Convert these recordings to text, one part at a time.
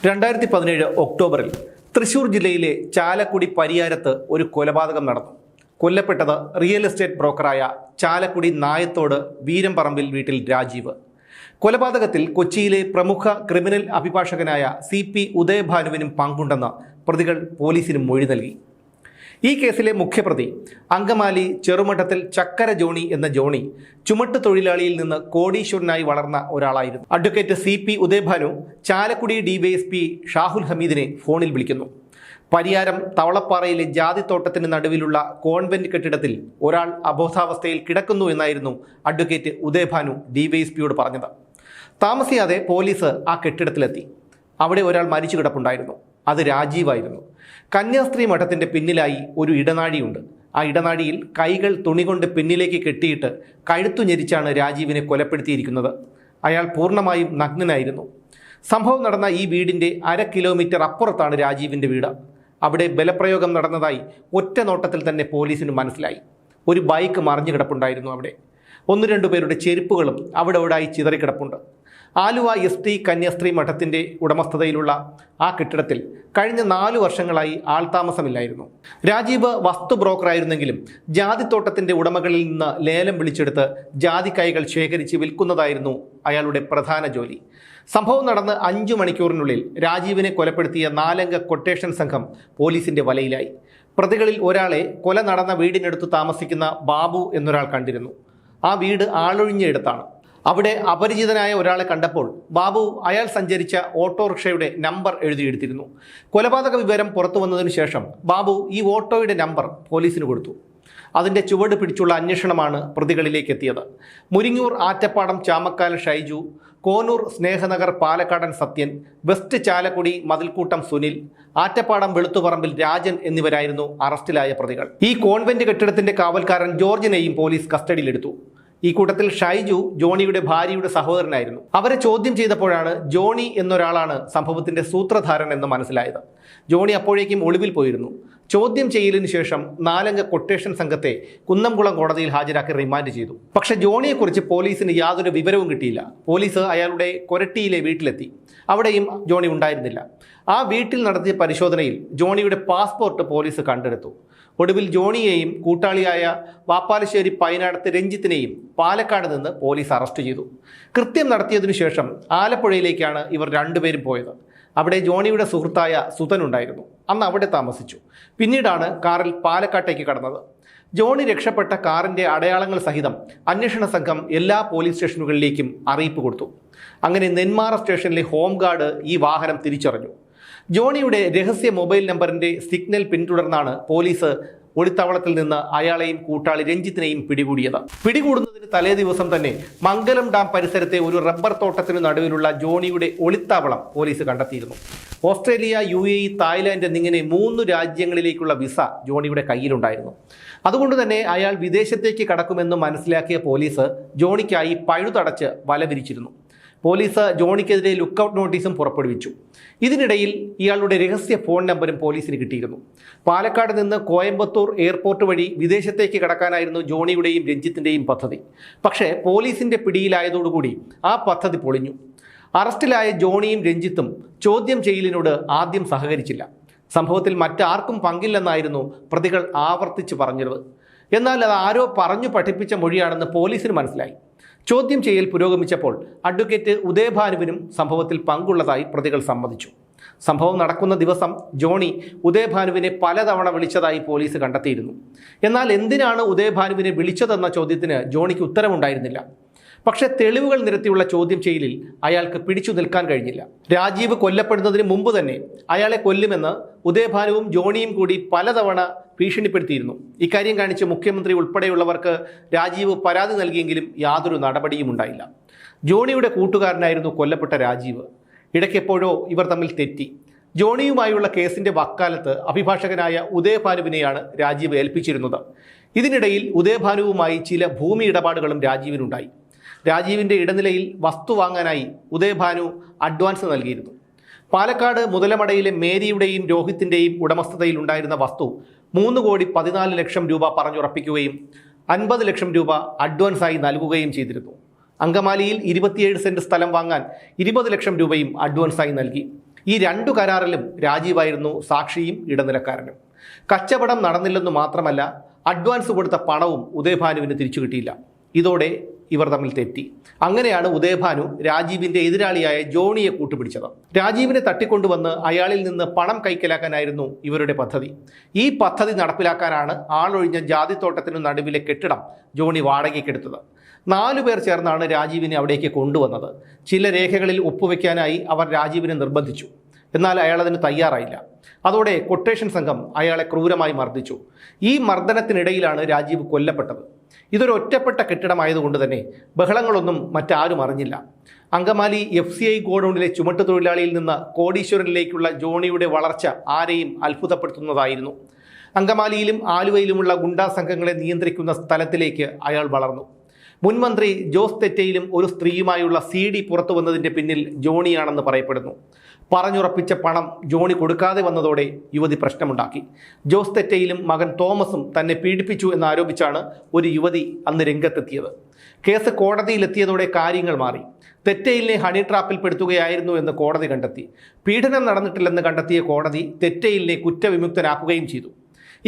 2017 ഒക്ടോബറിൽ തൃശൂർ ജില്ലയിലെ ചാലക്കുടി പരിയാരത്ത് ഒരു കൊലപാതകം നടന്നു. കൊല്ലപ്പെട്ടത് റിയൽ എസ്റ്റേറ്റ് ബ്രോക്കറായ ചാലക്കുടി നായത്തോട് വീരംപറമ്പിൽ വീട്ടിൽ രാജീവ്. കൊലപാതകത്തിൽ കൊച്ചിയിലെ പ്രമുഖ ക്രിമിനൽ അഭിഭാഷകനായ CP ഉദയഭാനുവിനും പങ്കുണ്ടെന്ന് പ്രതികൾ പോലീസിന് മൊഴി നൽകി. ഈ കേസിലെ മുഖ്യപ്രതി അങ്കമാലി ചെറുമഠത്തിൽ ചക്കര ജോണി എന്ന ജോണി ചുമട്ട് തൊഴിലാളിയിൽ നിന്ന് കോടീശ്വരനായി വളർന്ന ഒരാളായിരുന്നു. Advocate CP Udayabhanu Chalakudy DYSP Shahul ഹമീദിനെ ഫോണിൽ വിളിക്കുന്നു. പരിയാരം തവളപ്പാറയിലെ ജാതിത്തോട്ടത്തിന് നടുവിലുള്ള കോൺവെന്റ് കെട്ടിടത്തിൽ ഒരാൾ അബോധാവസ്ഥയിൽ കിടക്കുന്നു എന്നായിരുന്നു അഡ്വക്കേറ്റ് ഉദയഭാനു DYSPയോട് പറഞ്ഞത്. താമസിയാതെ പോലീസ് ആ കെട്ടിടത്തിലെത്തി. അവിടെ ഒരാൾ മരിച്ചു കിടപ്പുണ്ടായിരുന്നു. അത് രാജീവായിരുന്നു. കന്യാസ്ത്രീ മഠത്തിൻ്റെ പിന്നിലായി ഒരു ഇടനാഴിയുണ്ട്. ആ ഇടനാഴിയിൽ കൈകൾ തുണി കൊണ്ട് പിന്നിലേക്ക് കെട്ടിയിട്ട് കഴുത്തു ഞെരിച്ചാണ് രാജീവിനെ കൊലപ്പെടുത്തിയിരിക്കുന്നത്. അയാൾ പൂർണ്ണമായും നഗ്നനായിരുന്നു. സംഭവം നടന്ന ഈ വീടിൻ്റെ 1/2 കിലോമീറ്റർ അപ്പുറത്താണ് രാജീവിൻ്റെ വീട്. അവിടെ ബലപ്രയോഗം നടന്നതായി ഒറ്റ നോട്ടത്തിൽ തന്നെ പോലീസിന് മനസ്സിലായി. ഒരു ബൈക്ക് മറിഞ്ഞു കിടപ്പുണ്ടായിരുന്നു. അവിടെ 1-2 പേരുടെ ചെരുപ്പുകളും അവിടെ ഇവിടായി ചിതറിക്കിടപ്പുണ്ട്. ആലുവ ST കന്യാസ്ത്രീ മഠത്തിൻ്റെ ഉടമസ്ഥതയിലുള്ള ആ കെട്ടിടത്തിൽ കഴിഞ്ഞ 4 വർഷങ്ങളായി ആൾതാമസമില്ലായിരുന്നു. രാജീവ് വസ്തു ബ്രോക്കറായിരുന്നെങ്കിലും ജാതിത്തോട്ടത്തിൻ്റെ ഉടമകളിൽ നിന്ന് ലേലം വിളിച്ചെടുത്ത് ജാതിക്കായ്കൾ ശേഖരിച്ച് വിൽക്കുന്നതായിരുന്നു അയാളുടെ പ്രധാന ജോലി. സംഭവം നടന്ന് 5 മണിക്കൂറിനുള്ളിൽ രാജീവിനെ കൊലപ്പെടുത്തിയ 4-അംഗ കൊട്ടേഷൻ സംഘം പോലീസിൻ്റെ വലയിലായി. പ്രതികളിൽ ഒരാളെ കൊല നടന്ന വീടിനടുത്ത് താമസിക്കുന്ന ബാബു എന്നൊരാൾ കണ്ടിരുന്നു. ആ വീട് ആളൊഴിഞ്ഞയിടത്താണ്. അവിടെ അപരിചിതനായ ഒരാളെ കണ്ടപ്പോൾ ബാബു അയാൾ സഞ്ചരിച്ച ഓട്ടോറിക്ഷയുടെ നമ്പർ എഴുതിയെടുത്തിരുന്നു. കൊലപാതക വിവരം പുറത്തു വന്നതിനു ശേഷം ബാബു ഈ ഓട്ടോയുടെ നമ്പർ പോലീസിന് കൊടുത്തു. അതിൻ്റെ ചുവട് പിടിച്ചുള്ള അന്വേഷണമാണ് പ്രതികളിലേക്ക് എത്തിയത്. മുരിങ്ങൂർ ആറ്റപ്പാടം ചാമക്കാല ഷൈജു, കോനൂർ സ്നേഹനഗർ പാലക്കാടൻ സത്യൻ, വെസ്റ്റ് ചാലക്കുടി മതിൽക്കൂട്ടം സുനിൽ, ആറ്റപ്പാടം വെളുത്തുപറമ്പിൽ രാജൻ എന്നിവരായിരുന്നു അറസ്റ്റിലായ പ്രതികൾ. ഈ കോൺവെന്റ് കെട്ടിടത്തിന്റെ കാവൽക്കാരൻ ജോർജിനെയും പോലീസ് കസ്റ്റഡിയിലെടുത്തു. ഈ കൂട്ടത്തിൽ ഷൈജു ജോണിയുടെ ഭാര്യയുടെ സഹോദരനായിരുന്നു. അവരെ ചോദ്യം ചെയ്തപ്പോഴാണ് ജോണി എന്നൊരാളാണ് സംഭവത്തിന്റെ സൂത്രധാരൻ എന്ന് മനസ്സിലായത്. ജോണി അപ്പോഴേക്കും ഒളിവിൽ പോയിരുന്നു. ചോദ്യം ചെയ്യലിന് ശേഷം 4-അംഗ കൊട്ടേഷൻ സംഘത്തെ കുന്നംകുളം കോടതിയിൽ ഹാജരാക്കി റിമാൻഡ് ചെയ്തു. പക്ഷേ ജോണിയെക്കുറിച്ച് പോലീസിന് യാതൊരു വിവരവും കിട്ടിയില്ല. പോലീസ് അയാളുടെ കൊരട്ടിയിലെ വീട്ടിലെത്തി. അവിടെയും ജോണി ഉണ്ടായിരുന്നില്ല. ആ വീട്ടിൽ നടത്തിയ പരിശോധനയിൽ ജോണിയുടെ പാസ്പോർട്ട് പോലീസ് കണ്ടെടുത്തു. ഒടുവിൽ ജോണിയെയും കൂട്ടാളിയായ വാപ്പാലശ്ശേരി പൈനാടത്ത് രഞ്ജിത്തിനെയും പാലക്കാട് നിന്ന് പോലീസ് അറസ്റ്റ് ചെയ്തു. കൃത്യം നടത്തിയതിനു ശേഷം ആലപ്പുഴയിലേക്കാണ് ഇവർ 2 പേരും പോയത്. അവിടെ ജോണിയുടെ സുഹൃത്തായ സുധൻ ഉണ്ടായിരുന്നു. അന്ന് അവിടെ താമസിച്ചു. പിന്നീടാണ് കാറിൽ പാലക്കാട്ടേക്ക് കടന്നത്. ജോണി രക്ഷപ്പെട്ട കാറിൻ്റെ അടയാളങ്ങൾ സഹിതം അന്വേഷണ സംഘം എല്ലാ പോലീസ് സ്റ്റേഷനുകളിലേക്കും അറിയിപ്പ് കൊടുത്തു. അങ്ങനെ നെന്മാറ സ്റ്റേഷനിലെ ഹോം ഗാർഡ് ഈ വാഹനം തിരിച്ചറിഞ്ഞു. ജോണിയുടെ രഹസ്യ മൊബൈൽ നമ്പറിൻ്റെ സിഗ്നൽ പിന്തുടർന്നാണ് പോലീസ് ഒളിത്താവളത്തിൽ നിന്ന് അയാളെയും കൂട്ടാളി രഞ്ജിത്തിനെയും പിടികൂടിയത്. പിടികൂടുന്നതിന് തലേ ദിവസം തന്നെ മംഗലം ഡാം പരിസരത്തെ ഒരു റബ്ബർ തോട്ടത്തിന് നടുവിലുള്ള ജോണിയുടെ ഒളിത്താവളം പോലീസ് കണ്ടെത്തിയിരുന്നു. ഓസ്ട്രേലിയ, UAE, തായ്ലാൻഡ് എന്നിങ്ങനെ 3 രാജ്യങ്ങളിലേക്കുള്ള വിസ ജോണിയുടെ കയ്യിലുണ്ടായിരുന്നു. അതുകൊണ്ട് തന്നെ അയാൾ വിദേശത്തേക്ക് കടക്കുമെന്ന് മനസ്സിലാക്കിയ പോലീസ് ജോണിക്കായി പഴുതടച്ച് വല വിരിച്ചിരുന്നു. പോലീസ് ജോണിക്കെതിരെ ലുക്കൌട്ട് നോട്ടീസും പുറപ്പെടുവിച്ചു. ഇതിനിടയിൽ ഇയാളുടെ രഹസ്യ ഫോൺ നമ്പരും പോലീസിന് കിട്ടിയിരുന്നു. പാലക്കാട് നിന്ന് കോയമ്പത്തൂർ എയർപോർട്ട് വഴി വിദേശത്തേക്ക് കടക്കാനായിരുന്നു ജോണിയുടെയും രഞ്ജിത്തിൻ്റെയും പദ്ധതി. പക്ഷേ പോലീസിൻ്റെ പിടിയിലായതോടുകൂടി ആ പദ്ധതി പൊളിഞ്ഞു. അറസ്റ്റിലായ ജോണിയും രഞ്ജിത്തും ചോദ്യം ചെയ്യലിനോട് ആദ്യം സഹകരിച്ചില്ല. സംഭവത്തിൽ മറ്റാർക്കും പങ്കില്ലെന്നായിരുന്നു പ്രതികൾ ആവർത്തിച്ച് പറഞ്ഞത്. എന്നാൽ അത് ആരോ പറഞ്ഞു പഠിപ്പിച്ച മൊഴിയാണെന്ന് പോലീസിന് മനസ്സിലായി. ചോദ്യം ചെയ്യൽ പുരോഗമിച്ചപ്പോൾ അഡ്വക്കേറ്റ് ഉദയഭാനുവിനും സംഭവത്തിൽ പങ്കുള്ളതായി പ്രതികൾ സമ്മതിച്ചു. സംഭവം നടക്കുന്ന ദിവസം ജോണി ഉദയഭാനുവിനെ പലതവണ വിളിച്ചതായി പോലീസ് കണ്ടെത്തിയിരുന്നു. എന്നാൽ എന്തിനാണ് ഉദയഭാനുവിനെ വിളിച്ചതെന്ന ചോദ്യത്തിന് ജോണിക്ക് ഉത്തരമുണ്ടായിരുന്നില്ല. പക്ഷേ തെളിവുകൾ നിരത്തിയുള്ള ചോദ്യം ചെയ്യലിൽ അയാൾക്ക് പിടിച്ചു നിൽക്കാൻ കഴിഞ്ഞില്ല. രാജീവ് കൊല്ലപ്പെടുന്നതിന് മുമ്പ് തന്നെ അയാളെ കൊല്ലുമെന്ന് ഉദയഭാനുവും ജോണിയും കൂടി പലതവണ ഭീഷണിപ്പെടുത്തിയിരുന്നു. ഇക്കാര്യം കാണിച്ച് മുഖ്യമന്ത്രി ഉൾപ്പെടെയുള്ളവർക്ക് രാജീവ് പരാതി നൽകിയെങ്കിലും യാതൊരു നടപടിയും ഉണ്ടായില്ല. ജോണിയുടെ കൂട്ടുകാരനായിരുന്നു കൊല്ലപ്പെട്ട രാജീവ്. ഇടയ്ക്കെപ്പോഴോ ഇവർ തമ്മിൽ തെറ്റി. ജോണിയുമായുള്ള കേസിൻ്റെ വക്കാലത്ത് അഭിഭാഷകനായ ഉദയഭാനുവിനെയാണ് രാജീവ് ഏൽപ്പിച്ചിരുന്നത്. ഇതിനിടയിൽ ഉദയഭാനുവുമായി ചില ഭൂമി ഇടപാടുകളും രാജീവിനുണ്ടായി. രാജീവിൻ്റെ ഇടനിലയിൽ വസ്തു വാങ്ങാനായി ഉദയഭാനു അഡ്വാൻസ് നൽകിയിരുന്നു. പാലക്കാട് മുതലമടയിലെ മേരിയുടെയും രോഹിത്തിൻ്റെയും ഉടമസ്ഥതയിൽ ഉണ്ടായിരുന്ന വസ്തു 3,14 ലക്ഷം രൂപ പറഞ്ഞുറപ്പിക്കുകയും 50 ലക്ഷം രൂപ അഡ്വാൻസായി നൽകുകയും ചെയ്തിരുന്നു. അങ്കമാലിയിൽ 27 സെന്റ് സ്ഥലം വാങ്ങാൻ 20 ലക്ഷം രൂപയും അഡ്വാൻസായി നൽകി. ഈ രണ്ടു കരാറിലും രാജീവായിരുന്നു സാക്ഷിയും ഇടനിലക്കാരനും. കച്ചവടം നടന്നില്ലെന്നു മാത്രമല്ല, അഡ്വാൻസ് കൊടുത്ത പണവും ഉദയഭാനുവിന് തിരിച്ചു കിട്ടിയില്ല. ഇതോടെ ഇവർ തമ്മിൽ തെറ്റി. അങ്ങനെയാണ് ഉദയഭാനു രാജീവിന്റെ എതിരാളിയായ ജോണിയെ കൂട്ടുപിടിച്ചത്. രാജീവിനെ തട്ടിക്കൊണ്ടുവന്ന് അയാളിൽ നിന്ന് പണം കൈക്കലാക്കാനായിരുന്നു ഇവരുടെ പദ്ധതി. ഈ പദ്ധതി നടപ്പിലാക്കാനാണ് ആളൊഴിഞ്ഞ ജാതിത്തോട്ടത്തിനു നടുവിലെ കെട്ടിടം ജോണി വാടകയ്ക്കെടുത്തത്. 4 പേർ ചേർന്നാണ് രാജീവിനെ അവിടേക്ക് കൊണ്ടുവന്നത്. ചില രേഖകളിൽ ഒപ്പുവെക്കാനായി അവർ രാജീവിനെ നിർബന്ധിച്ചു. എന്നാൽ അയാൾ അതിന് തയ്യാറായില്ല. അതോടെ കൊട്ടേഷൻ സംഘം അയാളെ ക്രൂരമായി മർദ്ദിച്ചു. ഈ മർദ്ദനത്തിനിടയിലാണ് രാജീവ് കൊല്ലപ്പെട്ടത്. ഇതൊരു ഒറ്റപ്പെട്ട കെട്ടിടമായതുകൊണ്ട് തന്നെ ബഹളങ്ങളൊന്നും മറ്റാരും അറിഞ്ഞില്ല. അങ്കമാലി FCI ഗോഡൌണിലെ ചുമട്ടുതൊഴിലാളിയിൽ നിന്ന് കോടീശ്വരനിലേക്കുള്ള ജോണിയുടെ വളർച്ച ആരെയും അത്ഭുതപ്പെടുത്തുന്നതായിരുന്നു. അങ്കമാലിയിലും ആലുവയിലുമുള്ള ഗുണ്ടാ സംഘങ്ങളെ നിയന്ത്രിക്കുന്ന സ്ഥലത്തിലേക്ക് അയാൾ വളർന്നു. മുൻമന്ത്രി ജോസ് തെറ്റയിലും ഒരു സ്ത്രീയുമായുള്ള CD പുറത്തു വന്നതിൻ്റെ പിന്നിൽ ജോണിയാണെന്ന് പറയപ്പെടുന്നു. പറഞ്ഞുറപ്പിച്ച പണം ജോണി കൊടുക്കാതെ വന്നതോടെ യുവതി പ്രശ്നമുണ്ടാക്കി. ജോസ് തെറ്റയിലും മകൻ തോമസും തന്നെ പീഡിപ്പിച്ചു എന്നാരോപിച്ചാണ് ഒരു യുവതി അന്ന് രംഗത്തെത്തിയത്. കേസ് കോടതിയിലെത്തിയതോടെ കാര്യങ്ങൾ മാറി. തെറ്റയിലിനെ ഹണി ട്രാപ്പിൽ പെടുത്തുകയായിരുന്നു എന്ന് കോടതി കണ്ടെത്തി. പീഡനം നടന്നിട്ടില്ലെന്ന് കണ്ടെത്തിയ കോടതി തെറ്റയിലിനെ കുറ്റവിമുക്തനാക്കുകയും ചെയ്തു.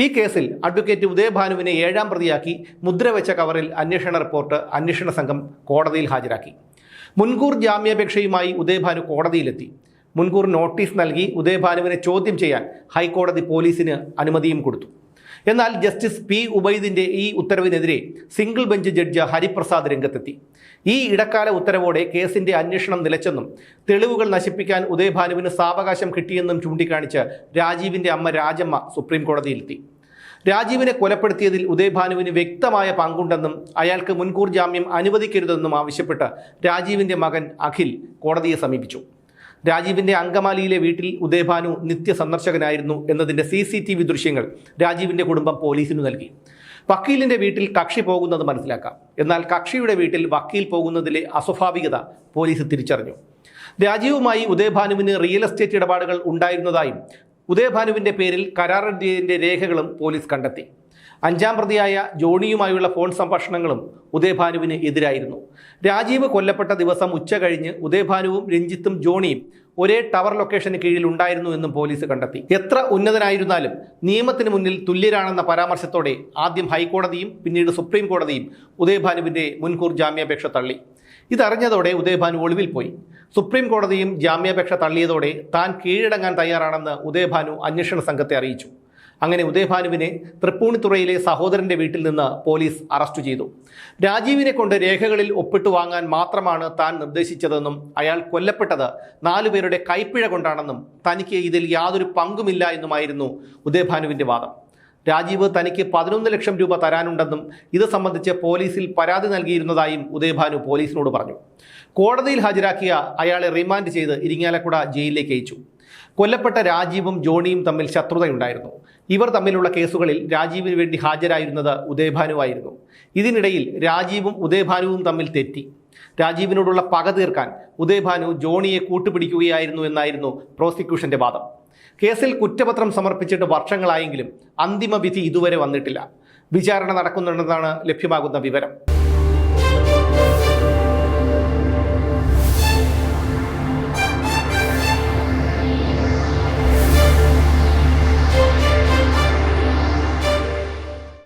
ഈ കേസിൽ അഡ്വക്കേറ്റ് ഉദയഭാനുവിനെ 7ാം പ്രതിയാക്കി മുദ്രവെച്ച കവറിൽ അന്വേഷണ റിപ്പോർട്ട് അന്വേഷണ സംഘം കോടതിയിൽ ഹാജരാക്കി. മുൻകൂർ ജാമ്യാപേക്ഷയുമായി ഉദയഭാനു കോടതിയിലെത്തി. മുൻകൂർ നോട്ടീസ് നൽകി ഉദയഭാനുവിനെ ചോദ്യം ചെയ്യാൻ ഹൈക്കോടതി പോലീസിന് അനുമതിയും കൊടുത്തു. എന്നാൽ ജസ്റ്റിസ് P. ഉബൈദിന്റെ ഈ ഉത്തരവിനെതിരെ സിംഗിൾ ബെഞ്ച് ജഡ്ജ് ഹരിപ്രസാദ് രംഗത്തെത്തി. ഈ ഇടക്കാല ഉത്തരവോടെ കേസിന്റെ അന്വേഷണം നിലച്ചെന്നും തെളിവുകൾ നശിപ്പിക്കാൻ ഉദയഭാനുവിന് സാവകാശം കിട്ടിയെന്നും ചൂണ്ടിക്കാണിച്ച് രാജീവിന്റെ അമ്മ രാജമ്മ സുപ്രീം കോടതിയിലെത്തി. രാജീവിനെ കൊലപ്പെടുത്തിയതിൽ ഉദയഭാനുവിന് വ്യക്തമായ പങ്കുണ്ടെന്നും അയാൾക്ക് മുൻകൂർ ജാമ്യം അനുവദിക്കരുതെന്നും ആവശ്യപ്പെട്ട് രാജീവിന്റെ മകൻ അഖിൽ കോടതിയെ സമീപിച്ചു. രാജീവിന്റെ അങ്കമാലിയിലെ വീട്ടിൽ ഉദയഭാനു നിത്യസന്ദർശകനായിരുന്നു എന്നതിൻ്റെ CCTV ദൃശ്യങ്ങൾ രാജീവിന്റെ കുടുംബം പോലീസിനു നൽകി. വക്കീലിന്റെ വീട്ടിൽ കക്ഷി പോകുന്നത് മനസ്സിലാക്കാം. എന്നാൽ കക്ഷിയുടെ വീട്ടിൽ വക്കീൽ പോകുന്നതിലെ അസ്വാഭാവികത പോലീസ് തിരിച്ചറിഞ്ഞു. രാജീവുമായി ഉദയഭാനുവിന് റിയൽ എസ്റ്റേറ്റ് ഇടപാടുകൾ ഉണ്ടായിരുന്നതായും ഉദയഭാനുവിന്റെ പേരിൽ കരാറിന്റെ രേഖകളും പോലീസ് കണ്ടെത്തി. 5ാം പ്രതിയായ ജോണിയുമായുള്ള ഫോൺ സംഭാഷണങ്ങളും ഉദയഭാനുവിന് എതിരായിരുന്നു. രാജീവ് കൊല്ലപ്പെട്ട ദിവസം ഉച്ച കഴിഞ്ഞ് ഉദയഭാനുവും രഞ്ജിത്തും ജോണിയും ഒരേ ടവർ ലൊക്കേഷന് കീഴിൽ ഉണ്ടായിരുന്നു എന്നും പോലീസ് കണ്ടെത്തി. എത്ര ഉന്നതനായിരുന്നാലും നിയമത്തിന് മുന്നിൽ തുല്യരാണെന്ന പരാമർശത്തോടെ ആദ്യം ഹൈക്കോടതിയും പിന്നീട് സുപ്രീം കോടതിയും ഉദയഭാനുവിന്റെ മുൻകൂർ ജാമ്യാപേക്ഷ തള്ളി. ഇതറിഞ്ഞതോടെ ഉദയഭാനു ഒളിവിൽ പോയി. സുപ്രീം കോടതിയും ജാമ്യാപേക്ഷ തള്ളിയതോടെ താൻ കീഴടങ്ങാൻ തയ്യാറാണെന്ന് ഉദയഭാനു അന്വേഷണ സംഘത്തെ അറിയിച്ചു. അങ്ങനെ ഉദയഭാനുവിനെ തൃപ്പൂണിത്തുറയിലെ സഹോദരന്റെ വീട്ടിൽ നിന്ന് പോലീസ് അറസ്റ്റ് ചെയ്തു. രാജീവിനെ കൊണ്ട് രേഖകളിൽ ഒപ്പിട്ട് വാങ്ങാൻ മാത്രമാണ് താൻ നിർദ്ദേശിച്ചതെന്നും അയാൾ കൊല്ലപ്പെട്ടത് 4 പേരുടെ കൈപ്പിഴ കൊണ്ടാണെന്നും തനിക്ക് ഇതിൽ യാതൊരു പങ്കുമില്ല എന്നുമായിരുന്നു ഉദയഭാനുവിന്റെ വാദം. രാജീവ് തനിക്ക് 11 ലക്ഷം രൂപ തരാനുണ്ടെന്നും ഇത് സംബന്ധിച്ച് പോലീസിൽ പരാതി നൽകിയിരുന്നതായും ഉദയഭാനു പോലീസിനോട് പറഞ്ഞു. കോടതിയിൽ ഹാജരാക്കിയ അയാളെ റിമാൻഡ് ചെയ്ത് ഇരിങ്ങാലക്കുട ജയിലിലേക്ക് അയച്ചു. കൊല്ലപ്പെട്ട രാജീവും ജോണിയും തമ്മിൽ ശത്രുതയുണ്ടായിരുന്നു. ഇവർ തമ്മിലുള്ള കേസുകളിൽ രാജീവിന് വേണ്ടി ഹാജരായിരുന്നത് ഉദയഭാനുവായിരുന്നു. ഇതിനിടയിൽ രാജീവും ഉദയഭാനുവും തമ്മിൽ തെറ്റി. രാജീവിനോടുള്ള പക തീർക്കാൻ ഉദയഭാനു ജോണിയെ കൂട്ടുപിടിക്കുകയായിരുന്നു എന്നായിരുന്നു പ്രോസിക്യൂഷന്റെ വാദം. കേസിൽ കുറ്റപത്രം സമർപ്പിച്ചിട്ട് വർഷങ്ങളായെങ്കിലും അന്തിമ വിധി ഇതുവരെ വന്നിട്ടില്ല. വിചാരണ നടക്കുന്നുണ്ടെന്നാണ് ലഭ്യമാകുന്ന വിവരം.